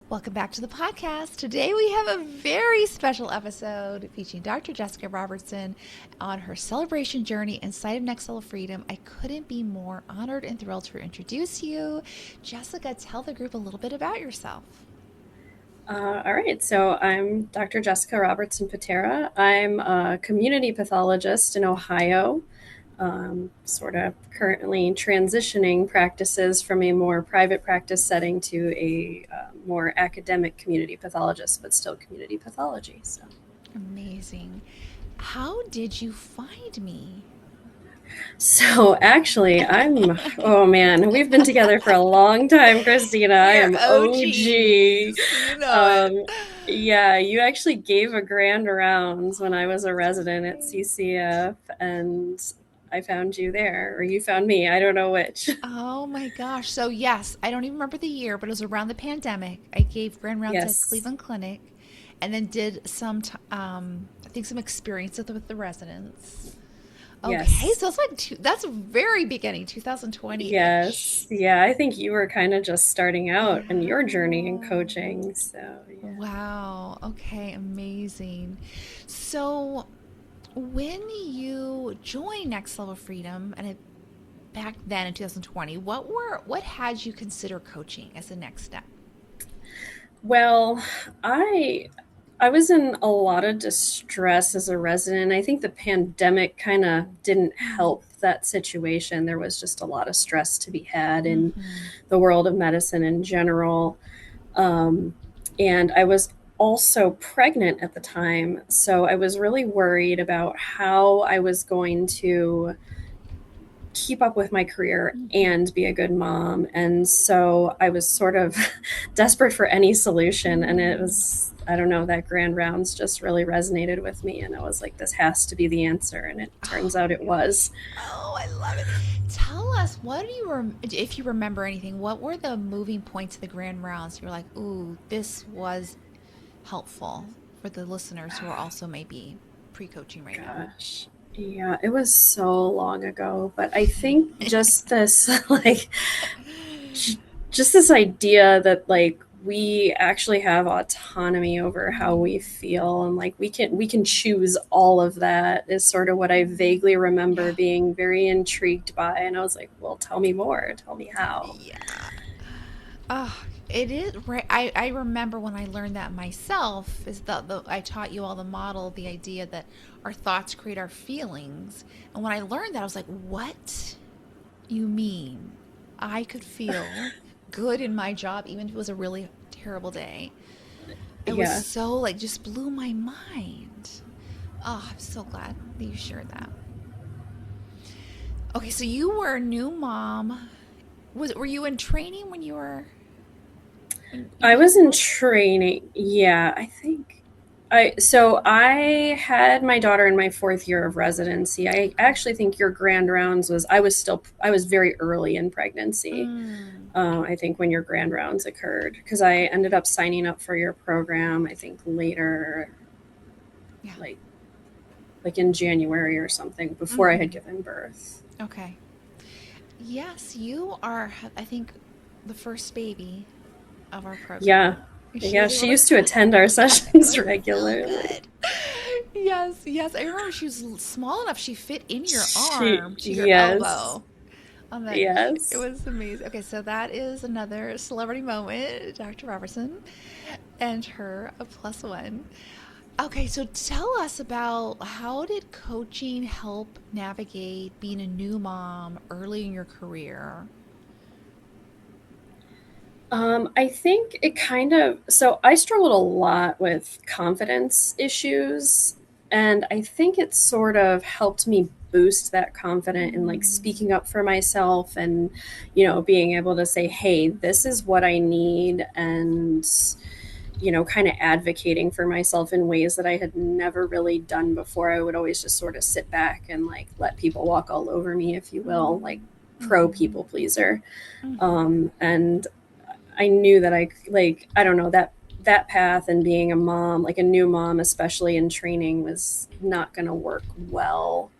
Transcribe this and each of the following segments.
Welcome back to the podcast. Today we have a very special episode featuring Dr. Jessica Robertson on her celebration journey inside of Next Level Freedom. I couldn't be more honored and thrilled to introduce you. Jessica, tell the group a little bit about yourself. All right, so I'm Dr. Jessica Robertson-Patera. I'm a community pathologist in Ohio, sort of currently transitioning practices from a more private practice setting to a more academic community pathologist, but still community pathology. Amazing. How did you find me? So actually, oh man, we've been together for a long time, Christina. I We are am OG. OGs. You know it. Um, yeah, you actually gave a grand rounds when I was a That's resident at right. CCF, and I found you there, or you found me. I don't know which. Oh my gosh. So, yes, I don't even remember the year, but it was around the pandemic. I gave grand rounds at Yes, Cleveland Clinic and then did I think some experience with the residents. Okay, yes, so it's like that's very beginning, 2020-ish. yes. Yeah, I think you were kind of just starting out in Yeah. your journey in coaching. So, yeah. Wow. Okay, amazing. So, when you joined Next Level Freedom and back then in 2020, what had you consider coaching as the next step? Well, I I was in a lot of distress as a resident. I think the pandemic kind of didn't help that situation. There was just a lot of stress to be had in Mm-hmm. the world of medicine in general. Um, and I was also pregnant at the time. So I was really worried about how I was going to keep up with my career and be a good mom. And so I was sort of desperate for any solution. And it Mm-hmm. was, I don't know, that grand rounds just really resonated with me. And I was like, this has to be the answer. And it turns Oh out my it gosh. was. Oh, I love it. Tell us, if you remember anything, what were the moving points of the grand rounds? You're like, ooh, this was helpful for the listeners who are also maybe pre-coaching right now. Gosh. Yeah, it was so long ago. But I think just this, like, just this idea that like we actually have autonomy over how we feel and like we can choose all of that is sort of what I vaguely remember Yeah. being very intrigued by, and I was like, well, tell me more, tell me how. Yeah. Oh, it is right. I remember when I learned that myself is I taught you all the model, the idea that our thoughts create our feelings. And when I learned that, I was like, what you mean? I could feel good in my job, even if it was a really terrible day. It was Yeah. so like just blew my mind. Oh, I'm so glad that you shared that. Okay, so you were a new mom. Were you in training when you were when you I became was a in mom? training. Yeah, I think I had my daughter in my fourth year of residency. I Okay. actually think your grand rounds was I was very early in pregnancy. Mm, I think when your grand rounds occurred, because I ended okay. up signing up for your program, I think later, Yeah. like in January or something, before I had Mm-hmm. given birth. Okay. Yes, you are, I think, the first baby of our Yeah. program. She Yeah, was able she to used to come. attend our It sessions was so regularly. good. Yes, yes. I remember she was small enough she fit in your arm to your Yes. elbow. On that, it Yes. was amazing. Okay, so that is another celebrity moment, Dr. Robertson and her a plus one. Okay, so tell us about how did coaching help navigate being a new mom early in your career? I think it kind of, so I struggled a lot with confidence issues, and I think it sort of helped me boost that confidence in like Mm, speaking up for myself and, being able to say, hey, this is what I need, and, kind of advocating for myself in ways that I had never really done before. I would always just sort of sit back and like let people walk all over me, if you will, like mm, pro mhm, people pleaser. mhm. And I knew that I don't know, that path and being a mom, like a new mom, especially in training, was not going to work well.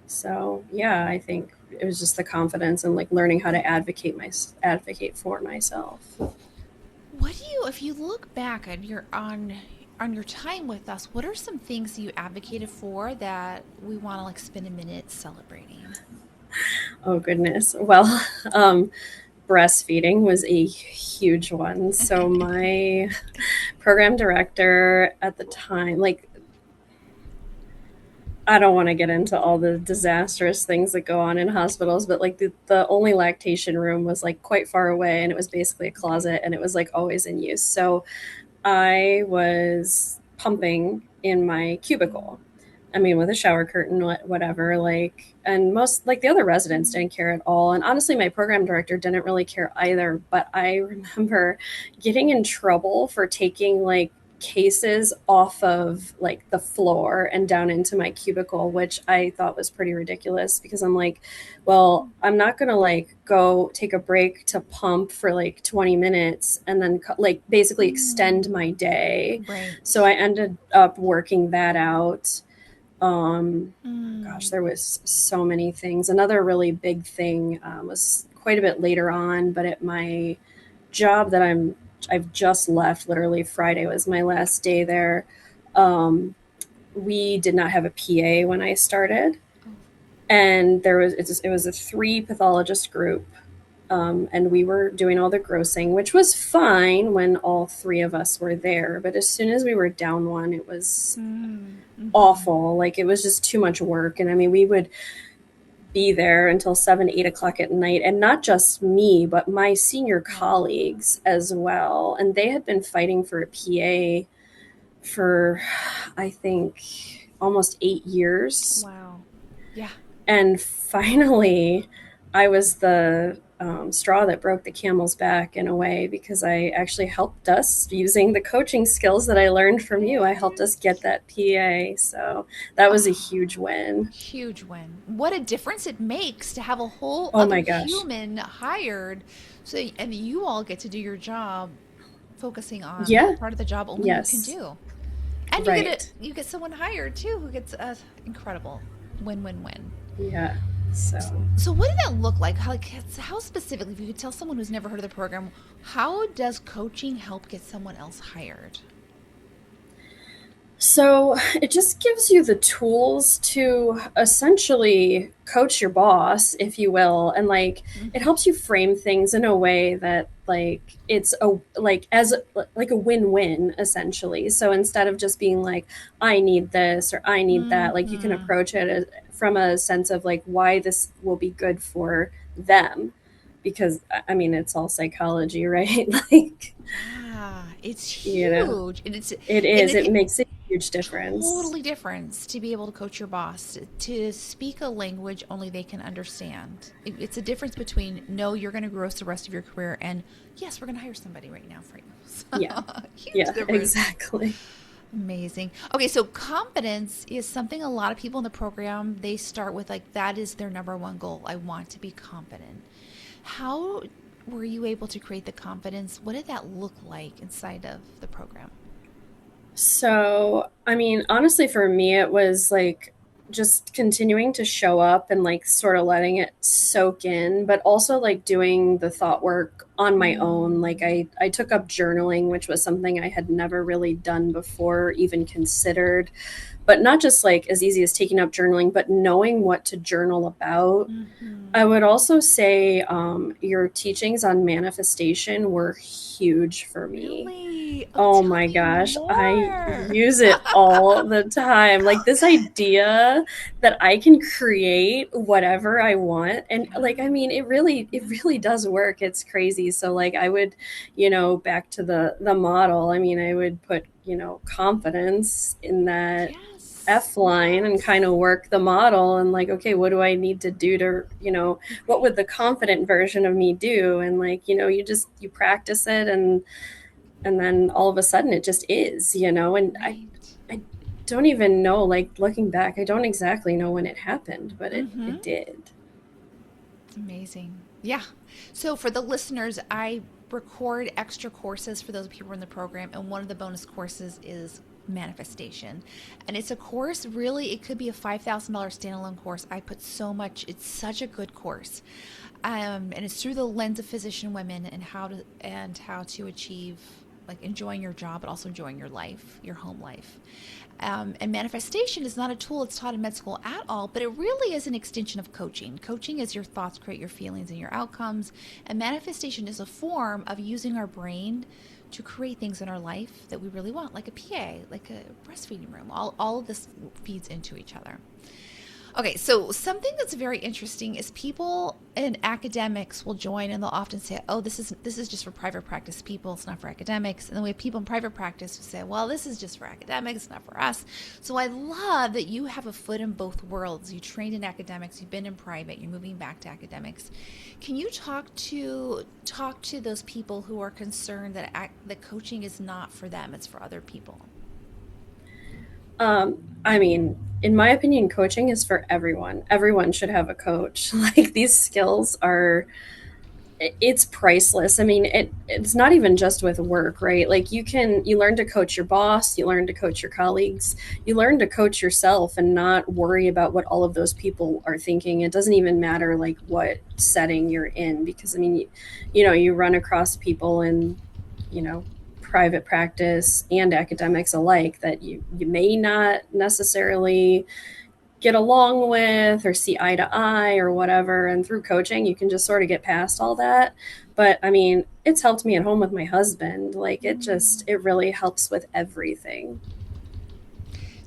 So yeah, I think it was just the confidence and like learning how to advocate for myself. if you look back at on your time with us, what are some things you advocated for that we want to like spend a minute celebrating? Oh goodness. Well, um, breastfeeding was a huge one. So my program director at the time, like, I don't want to get into all the disastrous things that go on in hospitals, but like the only lactation room was like quite far away, and it was basically a Okay. closet, and it was like always in use. So I was pumping in my Mm, cubicle. I mean, with a shower curtain, whatever. Like, and most, like, the other residents didn't care at all. And honestly, my program director didn't really care either. But I remember getting in trouble for taking like cases off of like the floor and down into my cubicle, which I thought was pretty ridiculous because I'm like, well, I'm not gonna like go take a break to pump for like 20 minutes and then like basically extend mm, my day. So right. I ended up working that out. um Gosh, Mm, there was so many things. Another really big thing was quite a bit later on, but at my job that I've just left, literally Friday was my last day there. We did not have a PA when I started, oh, and it was a three pathologist group, and we were doing all the grossing, which was fine when all three of us were there. But as soon as we were down one, it was mm, mm-hmm. awful. Like, it was just too much work. And I mean, we would be there until 7, 8 o'clock at night, and not just me, but my senior Wow. colleagues as well. And they had been fighting for a PA for, I think, almost 8 years. Wow. Yeah. And finally, I was the straw that broke the camel's back in a way, because I actually helped us using the coaching skills that I learned from you. I helped us get that PA. So that was a Oh, huge win. huge win. What a difference it makes to have a whole Oh other my gosh. human hired so and you all get to do your job focusing on the Yeah. part of the job only you can Yes. do. And Right. you get someone hired too who gets a incredible win-win-win. Yeah. So. So what did that look like? How specifically, if you could tell someone who's never heard of the program, how does coaching help get someone else hired? So it just gives you the tools to essentially coach your boss, if you will, and like it Mm-hmm. helps you frame things in a way that like it's a like as like a win-win essentially. So instead of just being like, I need this or I need that, like you can Mm-hmm. approach it from a sense of like why this will be good for them, because I mean it's all psychology, right? Like, Yeah, it's you know, huge, and it and is. it It can makes a huge difference. totally difference to be able to coach your boss to speak a language only they can understand. It's a difference between no, you're going to gross the rest of your career, and yes, we're going to hire somebody right now for you. Yeah. So, huge Yeah, difference. exactly. Amazing. Okay, so confidence is something a lot of people in the program they start with like that is their number one goal. I want to be confident. How were you able to create the confidence? What did that look like inside of the program? So, I mean, honestly, for me, it was like just continuing to show up and like sort of letting it soak in, but also like doing the thought work on my own. Like, Mm, I took up journaling, which was something I had never really done before, or even considered. But not just like as easy as taking up journaling, but knowing what to journal about. I mm-hmm. would also say your teachings on manifestation were huge for me. Really? Oh, Oh tell my me gosh, I more. use it all the time. Like, this idea that I can create whatever I want, and Yeah. like, I mean, it really does work. It's crazy. So like I would, back to the model. I mean, I would put, confidence in that Yes. F line and kind of Yes. work the model, and like, okay, what do I need to do to, what would the Right. confident version of me do? And like, you practice it, and then all of a sudden it just is, and Right. I don't even know, like, looking back, I don't exactly know when it happened, but Mm-hmm. it did. Amazing. Yeah. So for the listeners, I record extra courses for those people in the program, and one of the bonus courses is manifestation. And it's a course, really, it could be a $5,000 standalone course. I put so much, it's such a good course. And it's through the lens of physician women and how to achieve like enjoying your job, but also enjoying your life, your home life. And manifestation is not a tool it's taught in med school at all, but it really is an extension of coaching. Coaching is your thoughts create your feelings and your outcomes, and manifestation is a form of using our brain to create things in our life that we really want, like a PA, like a breastfeeding room. All of this feeds into each other. Okay, so something that's very interesting is people in academics will join and they'll often say, "Oh, this is just for private practice people. It's not for academics." And then we have people in private practice who say, "Well, this is just for academics, not for us." So I love that you have a foot in both worlds. You trained in academics, you've been in private, you're moving back to academics. Can you talk to those people who are concerned that coaching is not for them; it's for other people? I mean, in my opinion, coaching is for everyone. Everyone should have a coach. Like these skills are, it's priceless. I mean, it's not even just with work, right? Like you learn to coach your boss, you learn to coach your colleagues, you learn to coach yourself and not worry about what all of those people are thinking. It doesn't even matter like what setting you're in, because I mean, you run across people in, you know, private practice and academics alike that you may not necessarily get along with or see eye to eye or whatever. And through coaching, you can just sort of get past all that. But I mean, it's helped me at home with my husband. Like it really helps with everything.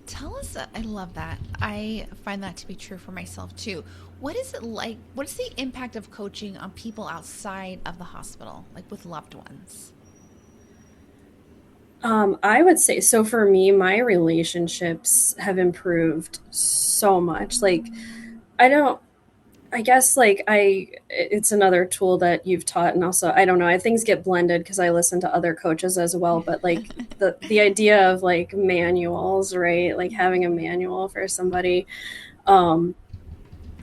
Tell us, I love that. I find that to be true for myself too. What is it like? What is the impact of coaching on people outside of the hospital, like with loved ones? I would say so for me, my relationships have improved so much. Like, I don't, I guess it's another tool that you've taught. And also, I don't know, things get blended because I listen to other coaches as well. But like the idea of like manuals, right? Like having a manual for somebody. Um,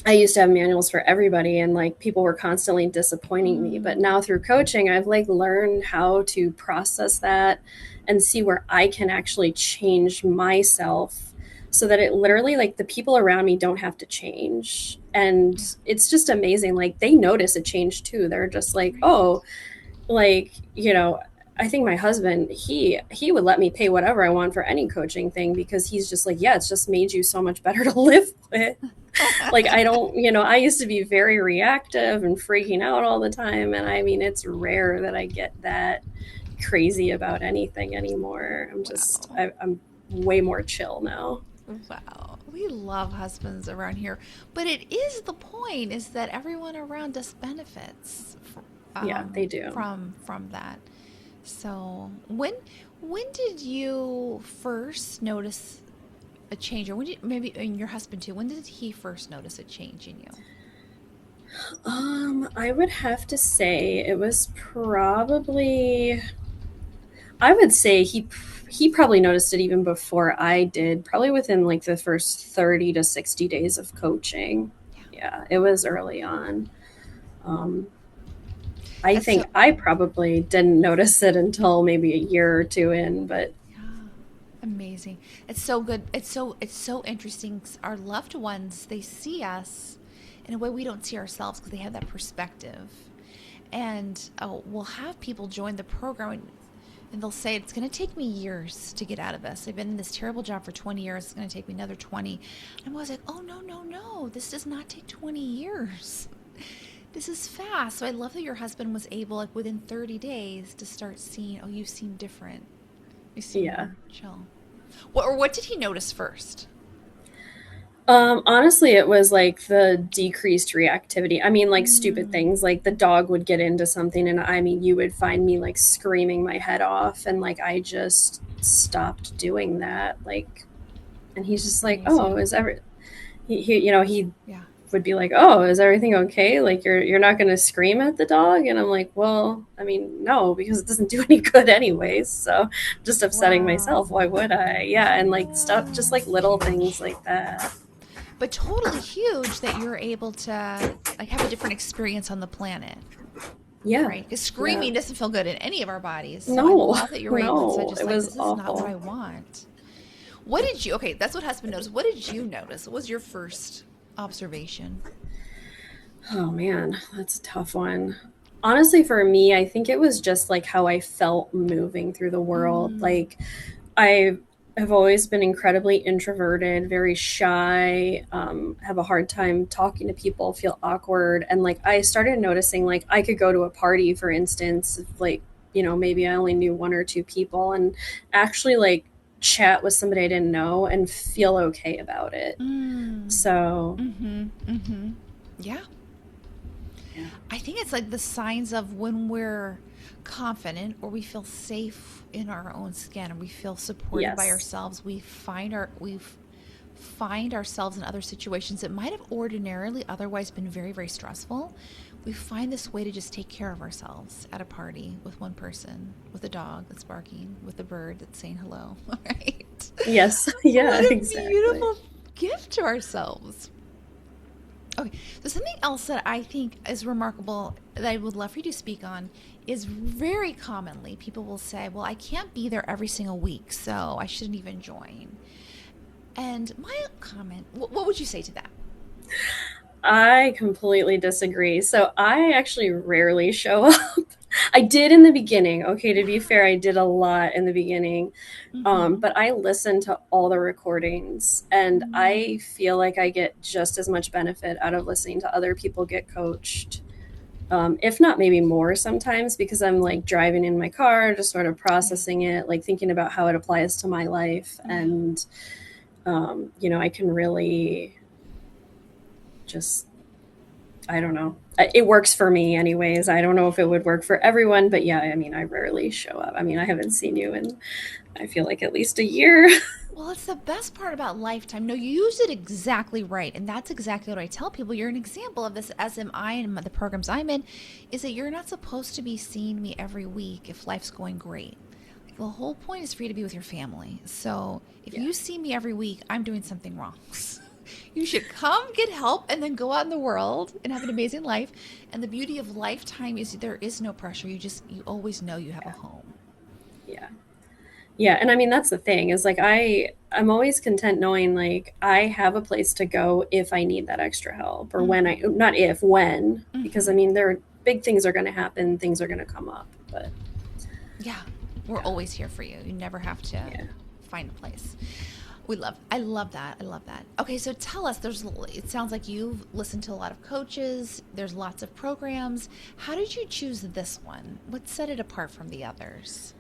I used to have manuals for everybody and like people were constantly disappointing me. But now through coaching, I've like learned how to process that and see where I can actually change myself so that it literally like the people around me don't have to change. And Yeah, it's just amazing. Like they notice a change too. They're just like, oh, right. like, I think my husband, he would let me pay whatever I want for any coaching thing because he's just like, yeah, it's just made you so much better to live with. Like I don't, I used to be very reactive and freaking out all the time, and I mean it's rare that I get that crazy about anything anymore. Wow. I'm way more chill now. Wow. We love husbands around here. But it is the point is that everyone around us benefits Yeah, they do. from that. So when did you first notice a change, or when did maybe and your husband too? When did he first notice a change in you? I would have to say it was probably, I would say he probably noticed it even before I did, probably within like the first 30 to 60 days of coaching. Yeah, Yeah, it was early on. Um, I that's so think I probably didn't notice it until maybe a year or two in, but yeah, amazing. It's so good. It's so interesting. Our loved ones, they see us in a way we don't see ourselves because they have that perspective. And we'll have people join the program and they'll say, "It's going to take me years to get out of this. I've been in this terrible job for 20 years. It's going to take me another 20." And I'm always like, "Oh, no, no, no. This does not take 20 years. This is fast." So I love that your husband was able, like within 30 days, to start seeing, "Oh, you seem different. You seem yeah. more chill." What did he notice first? Honestly, it was like the decreased reactivity. I mean, like stupid Mm, things, like the dog would get into something, and I mean, you would find me like screaming my head off, and like I just stopped doing that. Like, and he's just like, "Oh, amazing. he Yeah. would be like, "Oh, is everything okay? Like, you're not going to scream at the dog?" And I'm like, "Well, I mean, no, because it doesn't do any good anyways. So, I'm just upsetting myself. Wow. Why would I?" Yeah, and like stuff, just like That's little things huge. like that. But totally huge that you're able to like have a different experience on the planet, Yeah, right? Because yeah. screaming doesn't feel good in any of our bodies. So I No, love that you were able to no, just it like, was this is not what awful. I want. What did you, okay, that's what husband noticed. What did you notice? What was your first observation? Oh man, that's a tough one. Honestly, for me, I think it was just like how I felt moving through the world. Mm, Like, I have always been incredibly introverted, very shy, have a hard time talking to people, feel awkward. And like, I started noticing, like, I could go to a party, for instance, if, like, maybe I only knew one or two people, and actually, like, chat with somebody I didn't know and feel okay about it. mm, So, mm-hmm, mm-hmm. Yeah. yeah. I think it's like the signs of when we're confident or we feel safe in our own skin and we feel supported by Yes. ourselves. We find ourselves in other situations that might have ordinarily otherwise been very, very stressful. We find this way to just take care of ourselves at a party with one person, with a dog that's barking, with a bird that's saying hello. Right? Yes. What Yeah, a exactly. beautiful gift to ourselves. Okay, so something else that I think is remarkable that I would love for you to speak on is very commonly people will say, well, I can't be there every single week, so I shouldn't even join. And my comment, what would you say to that? I completely disagree. So I actually rarely show up. I did in the beginning. Okay, to be fair, I did a lot in the beginning. Mm-hmm. But I listen to all the recordings and I feel like I get just as much benefit out of listening to other people get coached. If not maybe more sometimes because I'm like driving in my car, just sort of Yeah, processing it, like thinking about how it applies to my life. yeah, And, I can really just I don't know. It works for me, anyways. I don't know if it would work for everyone, but yeah, I mean, I rarely show up. I mean, I haven't seen you in, I feel like at least a year. well, it's the best part about Lifetime. No, you used it exactly right. And that's exactly what I tell people. You're an example of this, as am I and the programs I'm in, is that you're not supposed to be seeing me every week if life's going great. Like, the whole point is for you to be with your family. So if Yeah. you see me every week, I'm doing something wrong. You should come get help and then go out in the world and have an amazing life. And the beauty of Lifetime is there is no pressure. You always know you have a Yeah. home. Yeah. Yeah. And I mean, that's the thing is like, I'm always content knowing like I have a place to go if I need that extra help or when Mm-hmm. not if, when, because I Mm-hmm. mean, big things are going to happen, things are going to come up, but Yeah, we're yeah. always here for you. You never have to Yeah. find a place. I love that. I love that. Okay, so tell us, it sounds like you've listened to a lot of coaches, there's lots of programs. How did you choose this one? What set it apart from the others?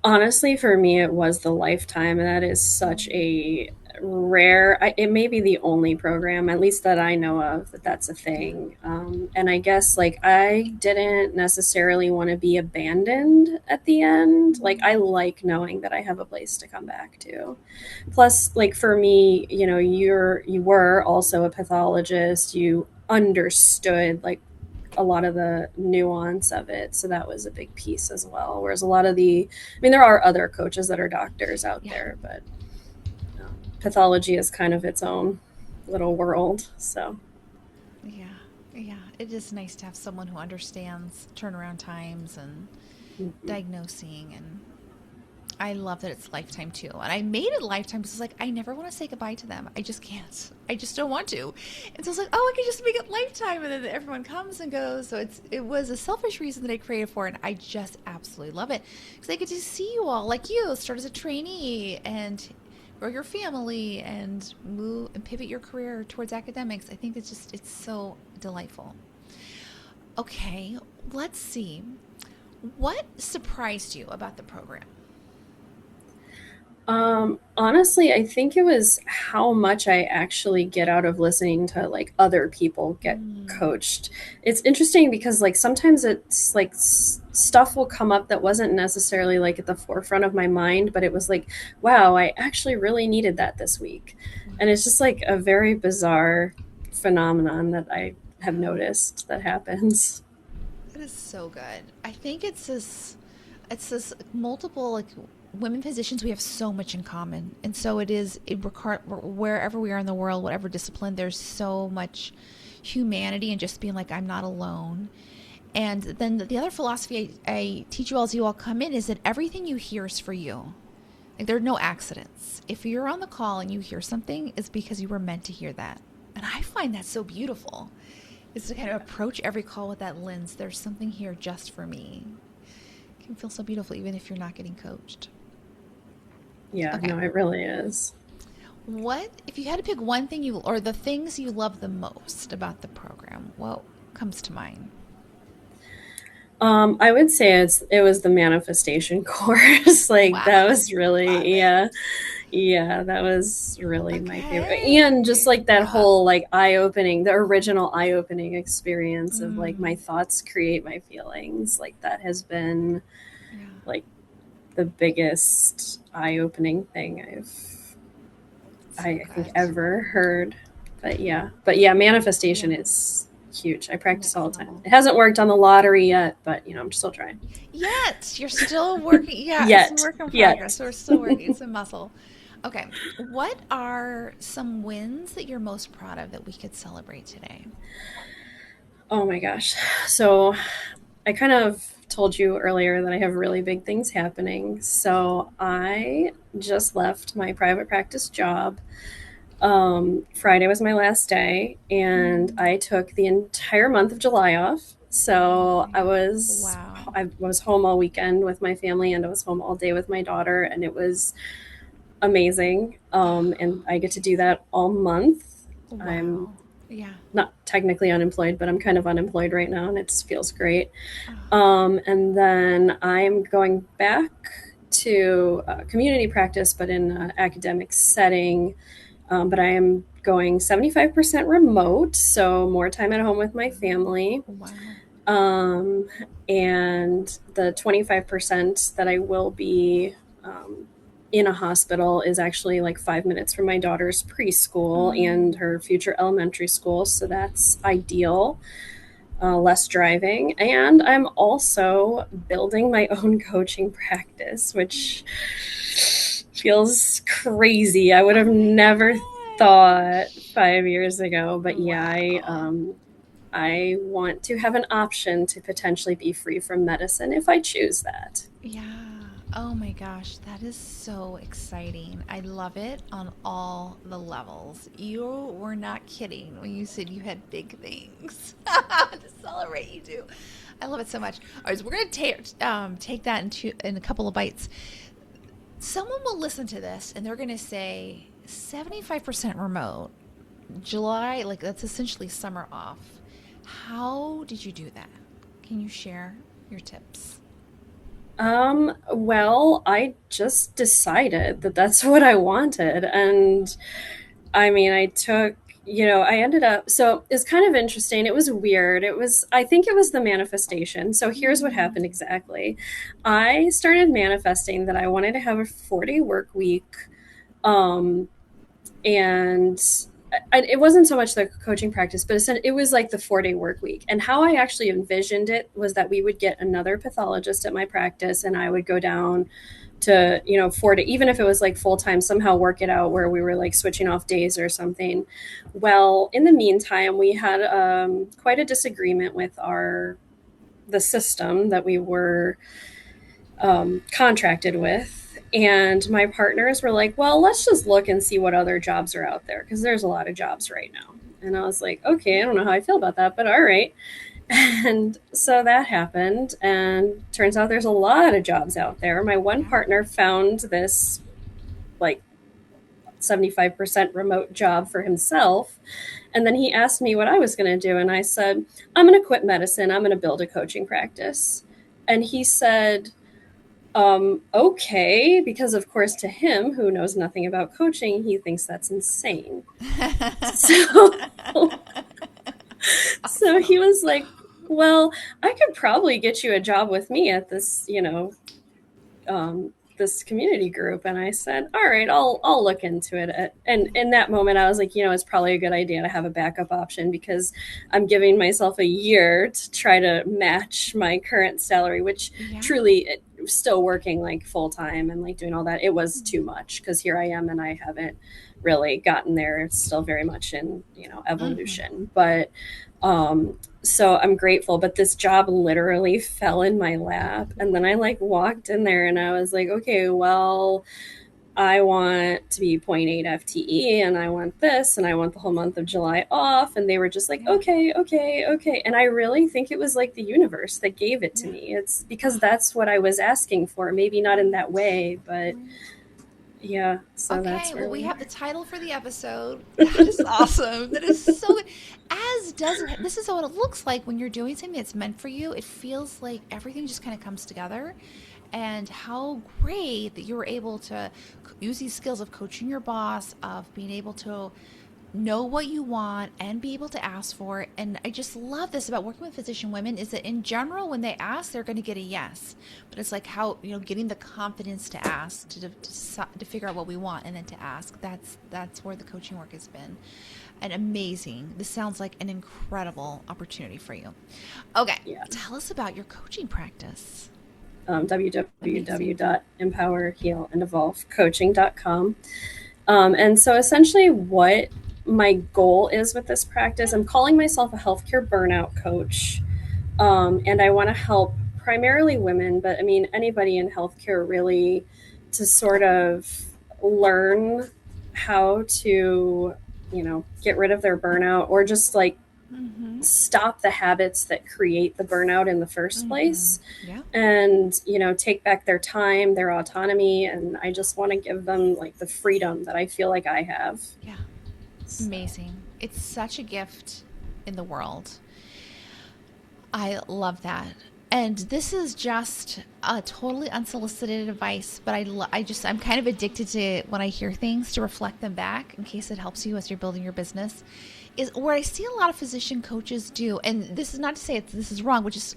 Honestly, for me, it was the Lifetime. And that is such a rare, it may be the only program, at least that I know of, that's a Yeah. thing. And I guess like I didn't necessarily want to be abandoned at the end. Like I like knowing that I have a place to come back to. Plus, like for me, you were also a pathologist. You understood like a lot of the nuance of it. So that was a big piece as well. Whereas a lot of I mean, there are other coaches that are doctors out Yeah. there, but pathology is kind of its own little world. So, Yeah. Yeah. It is nice to have someone who understands turnaround times and mhm. diagnosing, and I love that it's Lifetime too. And I made it Lifetime because like I never want to say goodbye to them. I just can't. I just don't want to. And so I was like, oh, I can just make it Lifetime, and then everyone comes and goes. So it was a selfish reason that I created for it, and I just absolutely love it because I get to see you all like you start as a trainee and grow your family and move and pivot your career towards academics. I think it's so delightful. Okay, let's see. What surprised you about the program? Honestly, I think it was how much I actually get out of listening to like other people get Mm, coached. It's interesting because like sometimes it's like stuff will come up that wasn't necessarily like at the forefront of my mind, but it was like, wow, I actually really needed that this week. And it's just like a very bizarre phenomenon that I have noticed that happens. it is so good. I think it's this multiple like women physicians, we have so much in common, and so wherever we are in the world, whatever discipline, there's so much humanity and just being like I'm not alone. And then the other philosophy I teach you all as you all come in is that everything you hear is for you. Like there are no accidents. If you're on the call and you hear something, it's because you were meant to hear that. And I find that so beautiful. is to kind of approach every call with that lens. There's something here just for me. It can feel so beautiful even if you're not getting coached. Yeah, Okay. no, it really is. What, if you had to pick one thing you, or the things you love the most about the program, what comes to mind? I would say it was the manifestation course. Like Wow. that was Love really, it. yeah, yeah, that was really my favorite. And just Okay. like that Yeah. whole like eye-opening, the original eye-opening experience of like my Mm, thoughts create my feelings. Like that has been yeah. like the biggest eye-opening thing So I think good. ever heard. But yeah, Yeah. manifestation is huge. I practice Next all the time. level. It hasn't worked on the lottery yet, but I'm still trying. Yet you're still working. Yeah, it's a Yet, work in progress. yet. So we're still working. It's a muscle. Okay. What are some wins that you're most proud of that we could celebrate today? Oh my gosh. So I kind of told you earlier that I have really big things happening. So I just left my private practice job. Friday was my last day, and Mm, I took the entire month of July off. So amazing. Wow. I was home all weekend with my family, and I was home all day with my daughter, and it was amazing. And I get to do that all month. I'm Wow. Yeah. not technically unemployed, but I'm kind of unemployed right now, and it just feels great. Oh, And then I'm going back to community practice, but in an academic setting. But I am going 75% remote, so more time at home with my family. wow. Um, and the 25% that I will be in a hospital is actually like 5 minutes from my daughter's preschool and Mm, her future elementary school. So that's ideal. Less driving. And I'm also building my own coaching practice, which feels crazy. I would have oh my never thought gosh. 5 years ago, but yeah, Wow. I want to have an option to potentially be free from medicine if I choose that. Yeah. Oh my gosh, that is so exciting. I love it on all the levels. You were not kidding when you said you had big things to celebrate. You do. I love it so much. All right, so we're gonna take that in a couple of bites. Someone will listen to this and they're gonna say 75% remote. July, like that's essentially summer off. How did you do that? Can you share your tips? Well, I just decided that that's what I wanted. And I mean, I ended up, so it's kind of interesting. It was weird. I think it was the manifestation. So here's what Mm, happened exactly. I started manifesting that I wanted to have a 40 work week. Um, and it wasn't so much the coaching practice, but it was like the 4-day work week. And how I actually envisioned it was that we would get another pathologist at my practice, and I would go down to 4 to, even if it was like full time, somehow work it out where we were like switching off days or something. Well, in the meantime, we had quite a disagreement with the system that we were contracted with. And my partners were like, well, let's just look and see what other jobs are out there because there's a lot of jobs right now. And I was like, okay, I don't know how I feel about that, but all right. And so that happened. And turns out there's a lot of jobs out there. My one yeah. partner found this like 75% remote job for himself. And then he asked me what I was going to do. And I said, I'm going to quit medicine. I'm going to build a coaching practice. And he said, okay, because of course, to him, who knows nothing about coaching, he thinks that's insane. So, so he Awesome. was like, well, I could probably get you a job with me at this, this community group. And I said, all right, I'll look into it. And in that moment, I was like, it's probably a good idea to have a backup option because I'm giving myself a year to try to match my current salary, which Yeah. truly still working like full time and like doing all that. It was too much because here I am and I haven't really gotten there. It's still very much in, Mm-hmm. evolution. But so I'm grateful, but this job literally fell in my lap. And then I like walked in there and I was like, okay, well, I want to be point 0.8 FTE and I want this and I want the whole month of July off. And they were just like, Yeah. okay, okay, okay. And I really think it was like the universe that gave it to Yeah. me. It's because that's what I was asking for. Maybe not in that way, but Right. yeah. So Okay, that's well, where we we have the title for the episode. That is awesome. That is so good. As does it, this is what it looks like when you're doing something that's meant for you. It feels like everything just kind of comes together. And how great that you were able to use these skills of coaching your boss, of being able to know what you want and be able to ask for it. And I just love this about working with physician women is that in general, when they ask, they're going to get a yes. But it's like how, getting the confidence to ask, to figure out what we want and then to ask. That's where the coaching work has been. And amazing. This sounds like an incredible opportunity for you. Okay, yeah. tell us about your coaching practice. Amazing. www.empowerhealandevolvecoaching.com. And so essentially what my goal is with this practice, I'm calling myself a healthcare burnout coach. And I want to help primarily women, but I mean, anybody in healthcare really to sort of learn how to, get rid of their burnout or just like Mm-hmm. stop the habits that create the burnout in the first Mm-hmm. place Yeah. and take back their time, their autonomy, and I just want to give them like the freedom that I feel like I have. Yeah. So Amazing. It's such a gift in the world. I love that. And this is just a totally unsolicited advice, but I'm kind of addicted to when I hear things to reflect them back in case it helps you as you're building your business. Is where I see a lot of physician coaches do, and this is not to say this is wrong, which is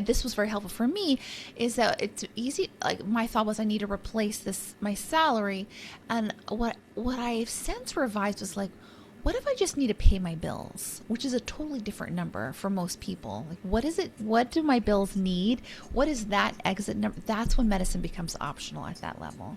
this was very helpful for me, is that it's easy. Like my thought was, I need to replace my salary, and what I've since revised was like, what if I just need to pay my bills, which is a totally different number for most people? Like, what is it? What do my bills need? What is that exit number? That's when medicine becomes optional at that level.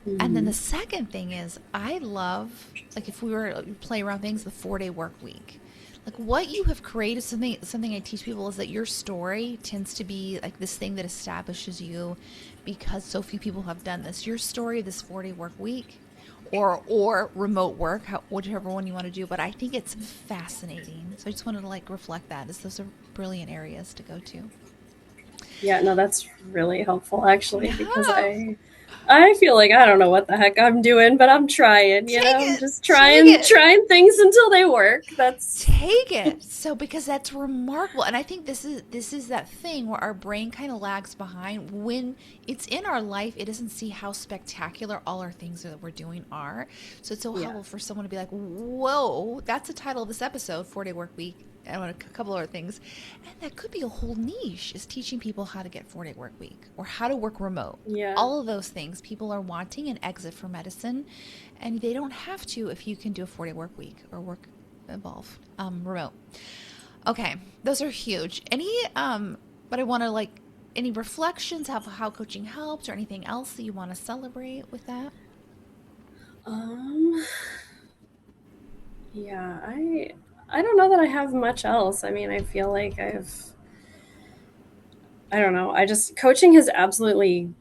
And then the mm, second thing is, I love, like, if we were to play around things, the 4-day work week. Like, what you have created, something I teach people is that your story tends to be like this thing that establishes you because so few people have done this. Your story of this 4-day work week or remote work, whichever one you want to do. But I think it's fascinating. So I just wanted to like reflect that as those are brilliant areas to go to. yeah, no, that's really helpful actually because Yeah. I feel like I don't know what the heck I'm doing, but I'm trying, Take I'm it. just Take trying it. trying things until they work. That's Take it. So because that's remarkable, and I think this is that thing where our brain kind of lags behind when it's in our life. It doesn't see how spectacular all our things that we're doing are. So it's so yeah. helpful for someone to be like, "Whoa, that's the title of this episode, 4-day work week." And a couple other things, and that could be a whole niche is teaching people how to get 4-day work week or how to work remote. Yeah. All of those things people are wanting an exit for medicine, and they don't have to if you can do a 4-day work week or work evolve remote. Okay, those are huge. But I want to like any reflections of how coaching helps or anything else that you want to celebrate with that. Um yeah, I don't know that I have much else. I mean, I feel like I don't know. I just coaching has absolutely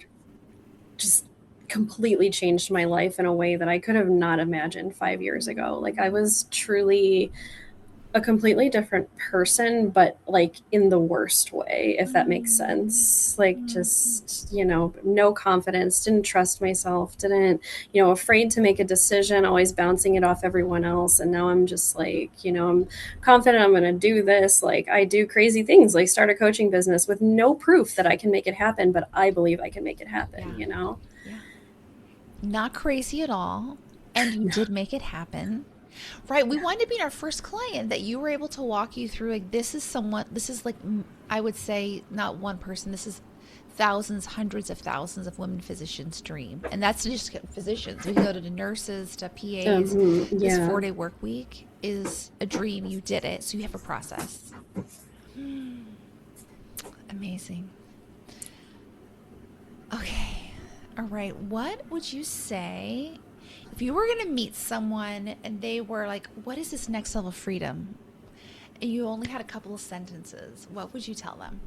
just completely changed my life in a way that I could have not imagined 5 years ago. Like I was truly a completely different person, but like in the worst way, if that makes Mm, sense. Like mm, just, no confidence, didn't trust myself, didn't, afraid to make a decision, always bouncing it off everyone else. And now I'm just like, I'm confident I'm going to do this. Like I do crazy things, like start a coaching business with no proof that I can make it happen, but I believe I can make it yeah, happen. yeah. Not crazy at all. And you did make it happen. Right. We wanted to be our first client that you were able to walk you through. Like, this is like, I would say, not one person. This is thousands, hundreds of thousands of women physicians' dream. And that's just physicians. We can go to the nurses, to PAs. This Yeah. 4-day work week is a dream. You did it. So you have a process. Amazing. Okay. All right. What would you say if you were going to meet someone and they were like, what is this next level of freedom? And you only had a couple of sentences, what would you tell them?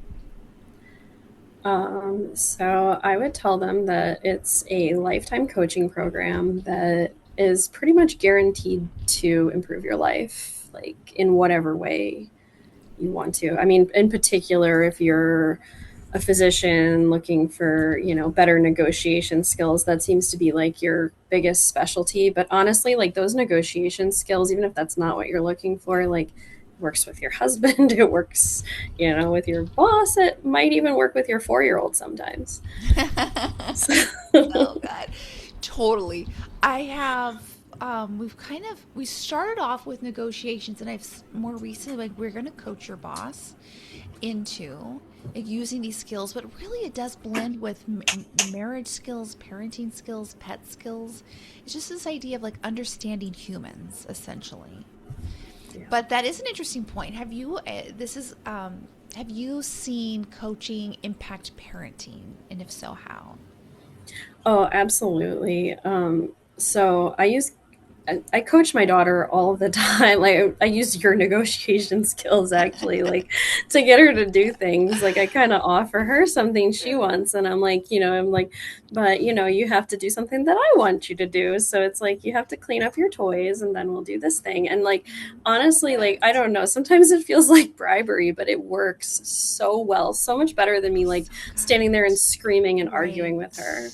So I would tell them that it's a lifetime coaching program that is pretty much guaranteed to improve your life, like in whatever way you want to. I mean, in particular, if you're a physician looking for, better negotiation skills, that seems to be like your biggest specialty. But honestly, like those negotiation skills, even if that's not what you're looking for, like it works with your husband, it works, with your boss, it might even work with your 4-year-old sometimes. So, Oh God, totally. I have. We started off with negotiations, and more recently like we're going to coach your boss into like, using these skills, but really it does blend with marriage skills, parenting skills, pet skills. It's just this idea of like understanding humans essentially. yeah. But that is an interesting point. Have you seen coaching impact parenting, and if so, how? Oh, absolutely. So I coach my daughter all the time. Like I use your negotiation skills actually, like to get her to do things. Like I kind of offer her something she Yeah. wants, and I'm like, but you have to do something that I want you to do. So it's like you have to clean up your toys, and then we'll do this thing. And like honestly, like I Perfect. don't know. Sometimes it feels like bribery, but it works so well, so much better than me like So standing there and good. screaming and Right. arguing with her.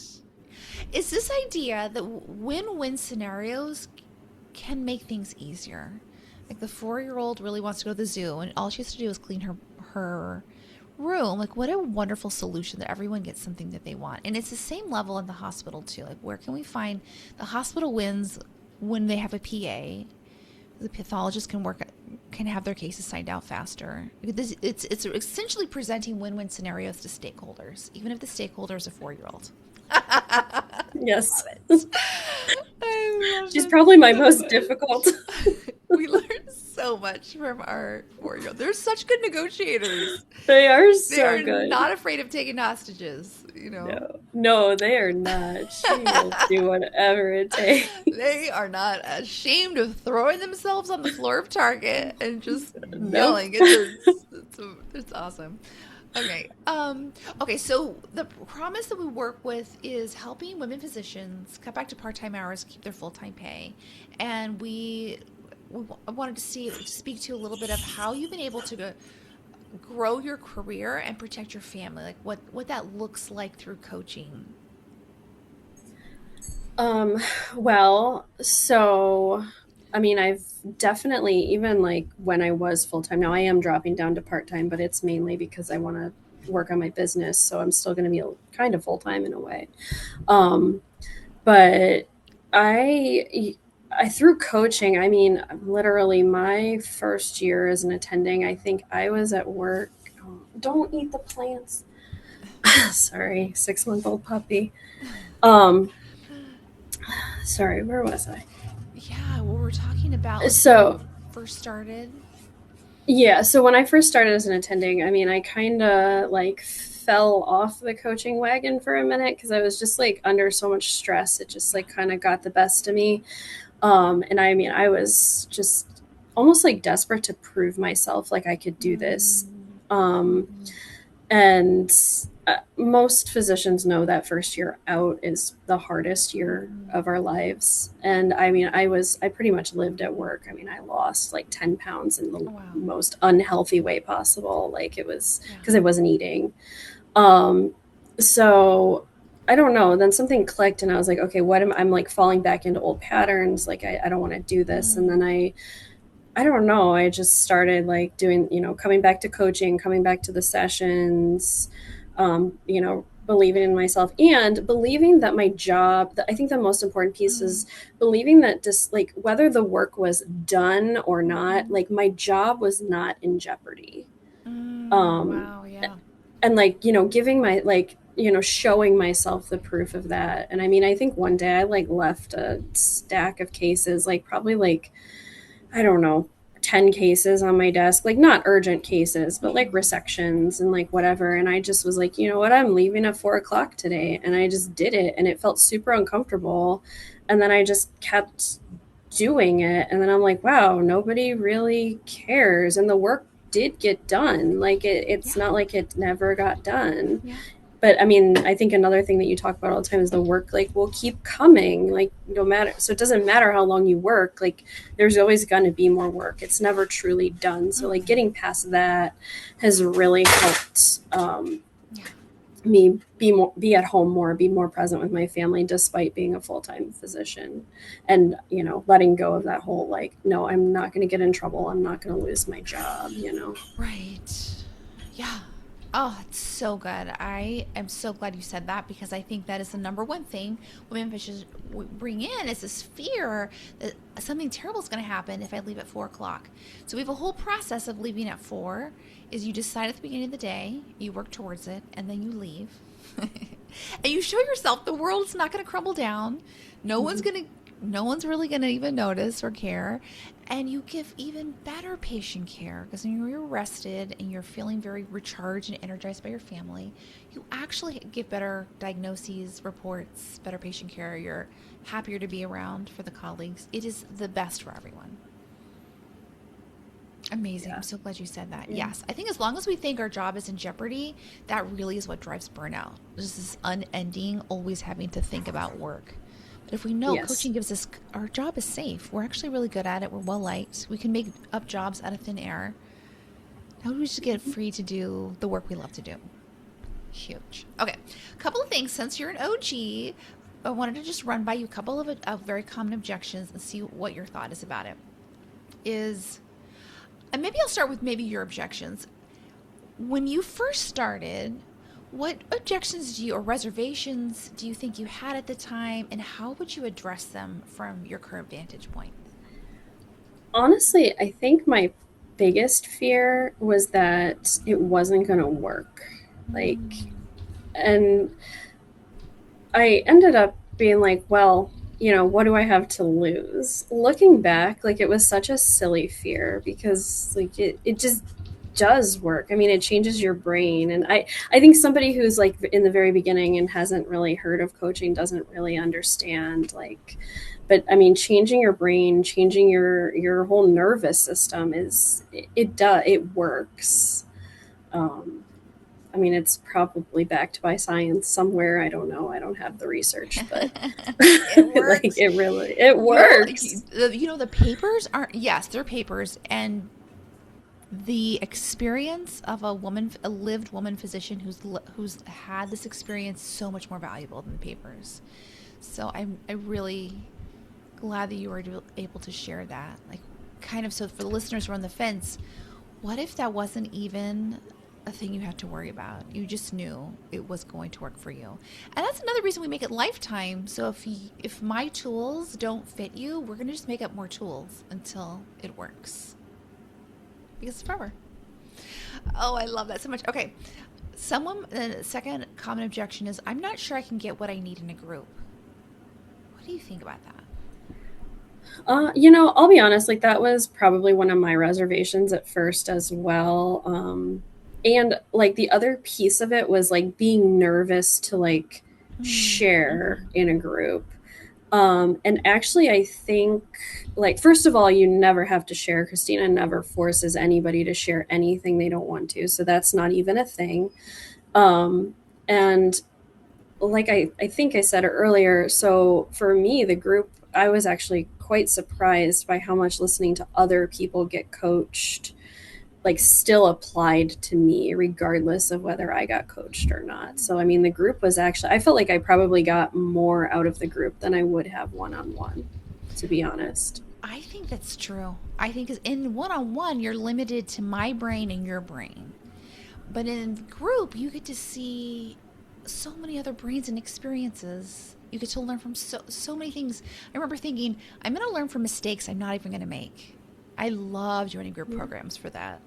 Is this idea that win-win scenarios can make things easier? Like the 4-year-old really wants to go to the zoo, and all she has to do is clean her room. Like, what a wonderful solution that everyone gets something that they want. And it's the same level in the hospital too. Like, where can we find the hospital wins when they have a PA? The pathologist can have their cases signed out faster. It's essentially presenting win-win scenarios to stakeholders, even if the stakeholder is a 4-year-old. I Yes. love it. I love She's it probably my so most much. difficult. We learned so much from our 4-year-old. They're such good negotiators. They are They so are good. not afraid of taking hostages, you know? No, no, they are not. She will do whatever it takes. They are not ashamed of throwing themselves on the floor of Target and just Nope. yelling. It's awesome. Okay, so the promise that we work with is helping women physicians cut back to part-time hours, keep their full-time pay. And we wanted to speak to a little bit of how you've been able to grow your career and protect your family, like what that looks like through coaching. Um, well, so I mean, I've definitely even like when I was full time. Now I am dropping down to part time, but it's mainly because I want to work on my business, so I'm still going to be kind of full time in a way. Um, but I I through coaching, I mean, literally my first year as an attending, I think I was at work. Oh, don't eat the plants. Sorry, 6-month-old puppy. Um, sorry, where was I? Yeah, well, we're talking about like when So you first started. yeah, so when I first started as an attending, I mean, I kind of like fell off the coaching wagon for a minute because I was just like under so much stress. It just like kind of got the best of me. And I mean, I was just almost like desperate to prove myself like I could do this. Mm, Um, mhm, and most physicians know that first year out is the hardest year mhm. of our lives. And I mean, I pretty much lived at work. I mean, I lost like 10 pounds in the Oh, wow. most unhealthy way possible. Like it was Yeah. because I wasn't eating. Um, so I don't know. Then something clicked, and I was like, okay, I'm like falling back into old patterns. Like I don't want to do this. And Mm, then I don't know. I just started like doing, coming back to coaching, coming back to the sessions, believing in myself and believing that my job, I think the most important piece mm, is believing that just like whether the work was done or not, mhm, like my job was not in jeopardy. Um, wow, yeah. and like giving my like showing myself the proof of that. And I mean, I think one day I like left a stack of cases, like probably like I don't know, 10 cases on my desk, like not urgent cases but like Mhm. resections and like whatever. And I just was like, you know what, I'm leaving at 4 o'clock today. And I just did it, and it felt super uncomfortable. And then I just kept doing it, and then I'm like, wow, nobody really cares, and the work did get done. Like it's Yeah, not like it never got done. yeah. but I mean, I think another thing that you talk about all the time is the work like will keep coming, like no matter. So it doesn't matter how long you work, like there's always going to be more work. It's never truly done. So like Mm-hmm. getting past that has really helped Yeah. me be at home more, be more present with my family despite being a full-time physician, and letting go of that whole like, no, I'm not going to get in trouble, I'm not going to lose my job. Right. Yeah. Oh, it's so good. I am so glad you said that because I think that is the number one thing women physicians bring in is this fear that something terrible is going to happen if I leave at 4 o'clock. So we have a whole process of leaving at 4. Is you decide at the beginning of the day, you work towards it, and then you leave. And you show yourself the world's not going to crumble down. No one's Mm-hmm. going to no one's really going to even notice or care. And you give even better patient care because when you're rested and you're feeling very recharged and energized by your family, you actually give better diagnoses, reports, better patient care. You're happier to be around for the colleagues. It is the best for everyone. Amazing. Yeah. I'm so glad you said that. Yeah. Yes. I think as long as we think our job is in jeopardy, that really is what drives burnout. There's this unending, always having to think about work. But if we know Yes. coaching gives us our job is safe, we're actually really good at it, we're well liked, we can make up jobs out of thin air. How do we just get free to do the work we love to do? Huge. Okay. A couple of things. Since you're an OG, I wanted to just run by you a couple of very common objections and see what your thought is about it. Is and maybe I'll start with maybe your objections. When you first started, what objections or reservations do you think you had at the time, and how would you address them from your current vantage point? Honestly, I think my biggest fear was that it wasn't going to work. Like, Mm. and I ended up being like, well, what do I have to lose? Looking back, like it was such a silly fear because like it just does work. I mean, it changes your brain. And I think somebody who's like in the very beginning and hasn't really heard of coaching doesn't really understand like, but I mean, changing your brain, changing your whole nervous system it works. Um, I mean, it's probably backed by science somewhere. I don't know. I don't have the research, but It like works. it You'll, works. the papers aren't, yes, they're papers, and the experience of a lived woman physician who's had this experience so much more valuable than the papers. So I really glad that you were able to share that. Like, kind of, so for the listeners who are on the fence, what if that wasn't even a thing you had to worry about? You just knew it was going to work for you. And that's another reason we make it lifetime. So if my tools don't fit you, we're going to just make up more tools until it works. Because it's forever. Oh, I love that so much. Okay. The second common objection is I'm not sure I can get what I need in a group. What do you think about that? I'll be honest, like that was probably one of my reservations at first as well. And like the other piece of it was like being nervous to like share Mm-hmm. in a group. And actually, I think, like, first of all, you never have to share. Christina never forces anybody to share anything they don't want to. So that's not even a thing. And like I think I said earlier, so for me, the group, I was actually quite surprised by how much listening to other people get coached like still applied to me regardless of whether I got coached or not. So I mean the group was actually, I felt like I probably got more out of the group than I would have one on one, to be honest. I think that's true. I think in one on one, you're limited to my brain and your brain. But in group, you get to see so many other brains and experiences. You get to learn from so many things. I remember thinking, I'm going to learn from mistakes I'm not even going to make. I love joining group programs for that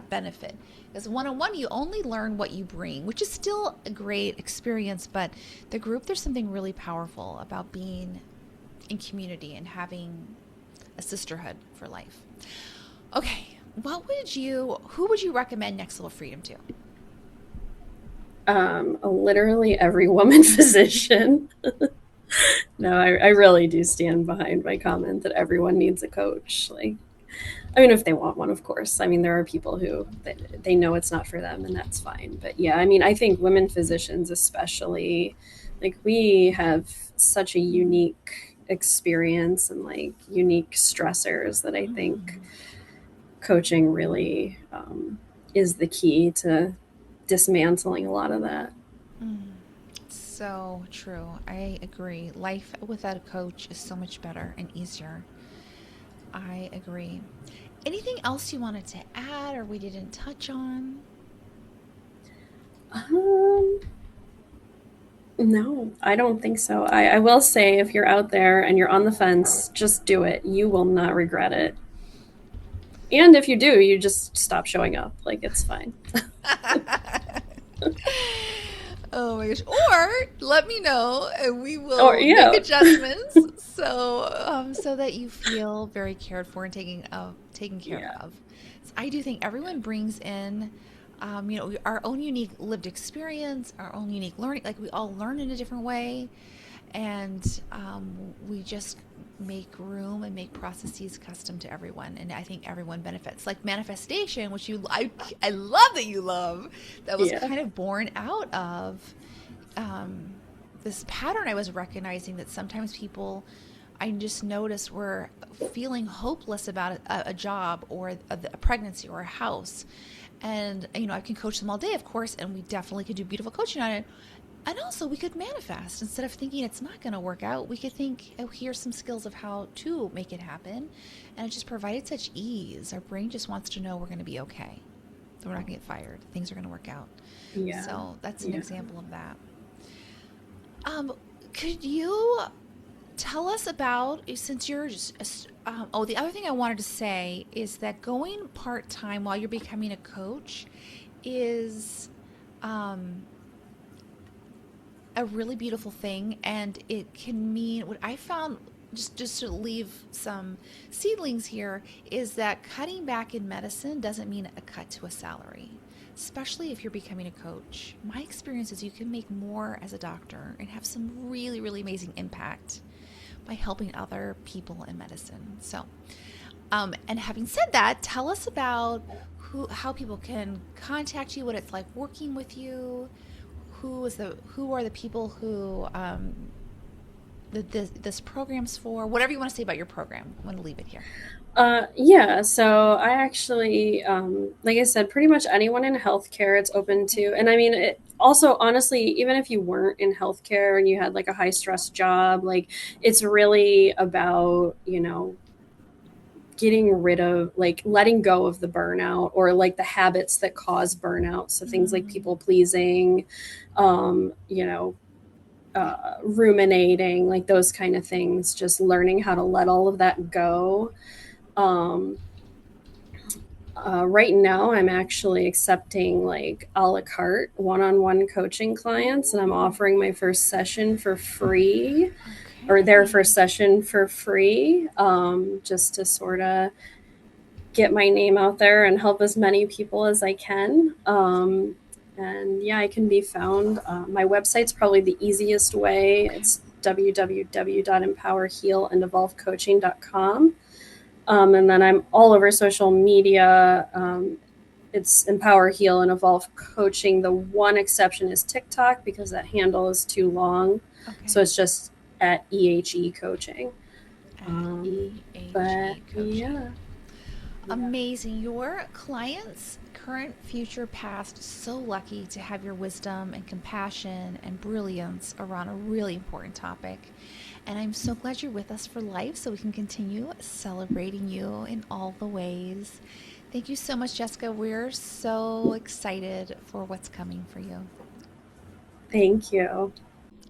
benefit. Because one on one, you only learn what you bring, which is still a great experience. But the group, there's something really powerful about being in community and having a sisterhood for life. Okay, who would you recommend Next Level Freedom to? Literally every woman physician. No, I really do stand behind my comment that everyone needs a coach. Like, I mean, if they want one, of course. I mean, there are people who they know it's not for them, and that's fine. But yeah, I mean, I think women physicians, especially, like we have such a unique experience and like unique stressors that I think Mm. coaching really is the key to dismantling a lot of that. Mm. So true. I agree. Life without a coach is so much better and easier. I agree. Anything else you wanted to add or we didn't touch on? Um, no, I don't think so. I will say if you're out there and you're on the fence, just do it. You will not regret it. And if you do, you just stop showing up. Like it's fine. Oh my gosh. Or let me know and we Or will make yeah. adjustments so that you feel very cared for and taken care Yeah. of. So I do think everyone brings in our own unique lived experience, our own unique learning. Like we all learn in a different way, and we just make room and make processes custom to everyone, and I think everyone benefits. Like manifestation, which I love that you love, that was Yeah. kind of born out of um, this pattern I was recognizing that sometimes people I just noticed were feeling hopeless about a job or a pregnancy or a house. And, I can coach them all day, of course, and we definitely could do beautiful coaching on it. And also, we could manifest. Instead of thinking it's not going to work out, we could think, oh, here's some skills of how to make it happen. And it just provided such ease. Our brain just wants to know we're going to be okay. That we're not going to get fired. Things are going to work out. Yeah. So that's an Yeah. example of that. Um, could you tell us about, since you're just, the other thing I wanted to say is that going part time while you're becoming a coach is um, a really beautiful thing, and it can mean what I found. Just to leave some seedlings here is that cutting back in medicine doesn't mean a cut to a salary, especially if you're becoming a coach. My experience is you can make more as a doctor and have some really, really amazing impact by helping other people in medicine. So, and having said that, tell us about how people can contact you, what it's like working with you, who are the people who this program's for, whatever you want to say about your program. I'm going to leave it here. Yeah, so I actually, like I said, pretty much anyone in healthcare it's open to. And I mean, it also, honestly, even if you weren't in healthcare and you had like a high stress job, like it's really about, getting rid of, like, letting go of the burnout or like the habits that cause burnout. So things like Mm, people pleasing, um, you know, yeah. ruminating, like those kind of things, just learning how to let all of that go. Um, right now, I'm actually accepting like a la carte one on one coaching clients, and I'm Ooh, offering my first session for free or their okay. first session for free, just to sort of get my name out there and help as many people as I can. And yeah, I can be found. My website's probably the easiest way. Okay. It's www.empowerhealandevolvecoaching.com. And then I'm all over social media. It's Empower, Heal, and Evolve Coaching. The one exception is TikTok because that handle is too long. So Okay. it's just at EHE Coaching. At Um, but EHE coaching. yeah, yeah. Amazing. Your clients, current, future, past, so lucky to have your wisdom and compassion and brilliance around a really important topic. And I'm so glad you're with us for life so we can continue celebrating you in all the ways. Thank you so much, Jessica. We're so excited for what's coming for you. Thank you.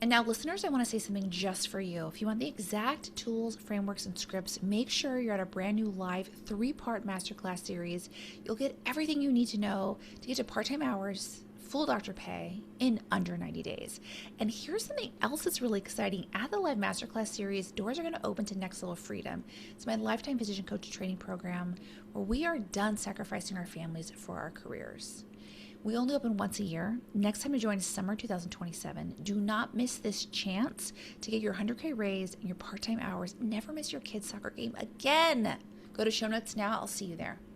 And now, listeners, I want to say something just for you. If you want the exact tools, frameworks, and scripts, make sure you're at a brand new live 3-part masterclass series. You'll get everything you need to know to get to part time hours, full doctor pay in under 90 days. And here's something else that's really exciting. At the live masterclass series, doors are going to open to Next Level Freedom. It's my lifetime physician coach training program where we are done sacrificing our families for our careers. We only open once a year. Next time to join is summer 2027. Do not miss this chance to get your 100K raise and your part-time hours. Never miss your kids' soccer game again. Go to show notes now. I'll see you there.